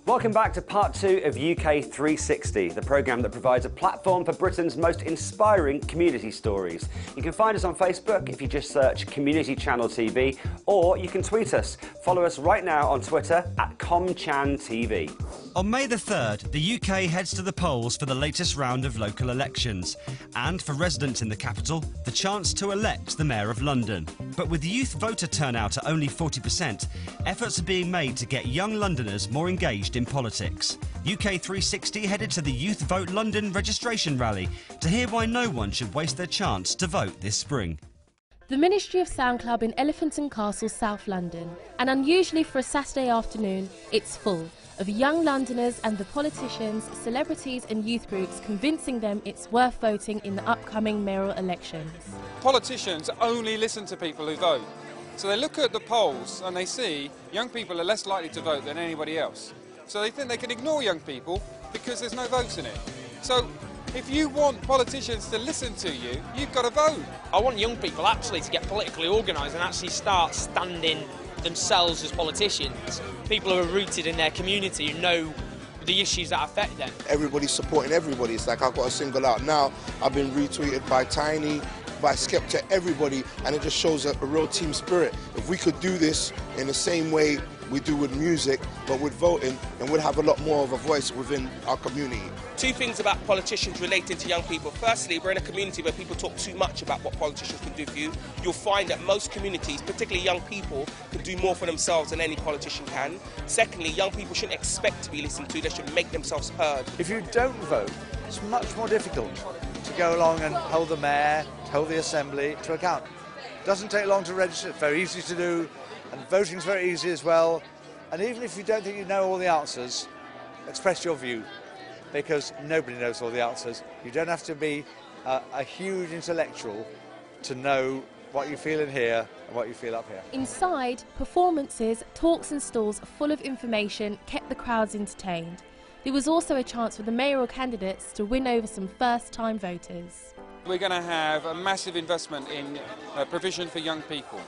Welcome back to part 2 of UK 360, the programme that provides a platform for Britain's most inspiring community stories. You can find us on Facebook if you just search Community Channel TV, or you can tweet us. Follow us right now on Twitter at ComChanTV. On May the 3rd, the UK heads to the polls for the latest round of local elections. And for residents in the capital, the chance to elect the Mayor of London. But with youth voter turnout at only 40%, efforts are being made to get young Londoners more engaged in politics. UK 360 headed to the Youth Vote London registration rally to hear why no one should waste their chance to vote this spring. The Ministry of Sound Club in Elephant and Castle, South London. And unusually for a Saturday afternoon, it's full of young Londoners and the politicians, celebrities and youth groups convincing them it's worth voting in the upcoming mayoral elections. Politicians only listen to people who vote. So they look at the polls and they see young people are less likely to vote than anybody else. So they think they can ignore young people because there's no votes in it. So if you want politicians to listen to you, you've got to vote. I want young people actually to get politically organised and actually start standing themselves as politicians. People who are rooted in their community, who know the issues that affect them. Everybody's supporting everybody. It's like I've got a single out now. I've been retweeted by Tiny, by Skepta, everybody, and it just shows a real team spirit. If we could do this in the same way we do with music, but with voting, and we'd have a lot more of a voice within our community. Two things about politicians relating to young people. Firstly, we're in a community where people talk too much about what politicians can do for you. You'll find that most communities, particularly young people, can do more for themselves than any politician can. Secondly, young people shouldn't expect to be listened to, they should make themselves heard. If you don't vote, it's much more difficult to go along and hold the mayor, hold the assembly to account. It doesn't take long to register, it's very easy to do, and voting's very easy as well. And even if you don't think you know all the answers, express your view, because nobody knows all the answers. You don't have to be a huge intellectual to know what you feel in here and what you feel up here. Inside, performances, talks and stalls full of information kept the crowds entertained. There was also a chance for the mayoral candidates to win over some first-time voters. We're going to have a massive investment in provision for young people.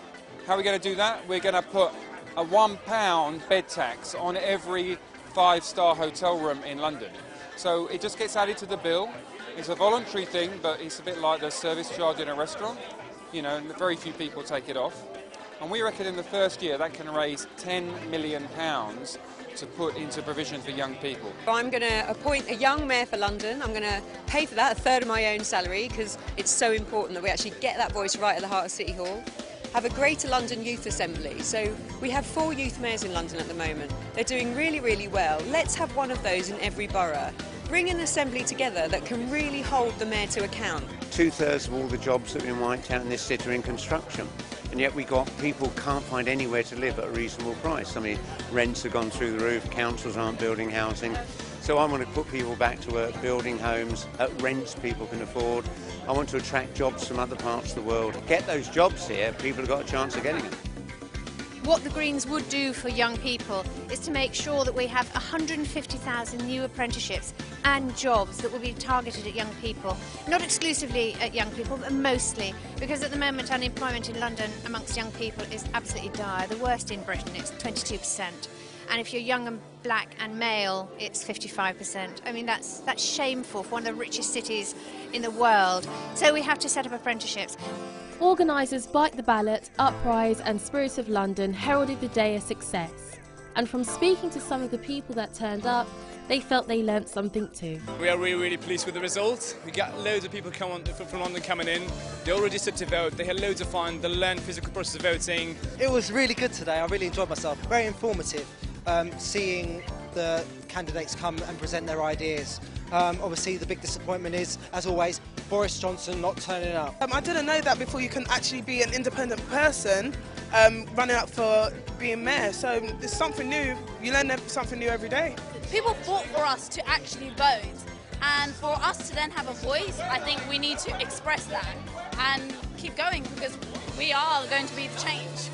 How are we going to do that? We're going to put a £1 bed tax on every 5-star hotel room in London. So it just gets added to the bill. It's a voluntary thing, but it's a bit like the service charge in a restaurant. You know, very few people take it off. And we reckon in the first year that can raise £10 million to put into provision for young people. I'm going to appoint a young mayor for London. I'm going to pay for that, a third of my own salary, because it's so important that we actually get that voice right at the heart of City Hall. Have a Greater London Youth Assembly. So we have 4 youth mayors in London at the moment. They're doing really, really well. Let's have one of those in every borough. Bring an assembly together that can really hold the mayor to account. 2/3 of all the jobs that are in Whitetown in this city are in construction. And yet we got people can't find anywhere to live at a reasonable price. I mean, rents have gone through the roof, councils aren't building housing. So I want to put people back to work, building homes at rents people can afford. I want to attract jobs from other parts of the world. Get those jobs here, people have got a chance of getting them. What the Greens would do for young people is to make sure that we have 150,000 new apprenticeships and jobs that will be targeted at young people. Not exclusively at young people, but mostly, because at the moment unemployment in London amongst young people is absolutely dire. The worst in Britain, it's 22%. And if you're young and black and male, it's 55%. I mean, that's shameful for one of the richest cities in the world. So we have to set up apprenticeships. Organisers Bite the Ballot, Uprise and Spirit of London heralded the day a success. And from speaking to some of the people that turned up, they felt they learnt something too. We are really, really pleased with the result. We got loads of people from London coming in. They all registered to vote. They had loads of fun. They learned physical process of voting. It was really good today. I really enjoyed myself. Very informative, seeing the candidates come and present their ideas. Obviously, the big disappointment is, as always, Boris Johnson not turning up. I didn't know that before you can actually be an independent person running up for being mayor. So there's something new. You learn something new every day. People fought for us to actually vote, and for us to then have a voice, I think we need to express that and keep going, because we are going to be the change.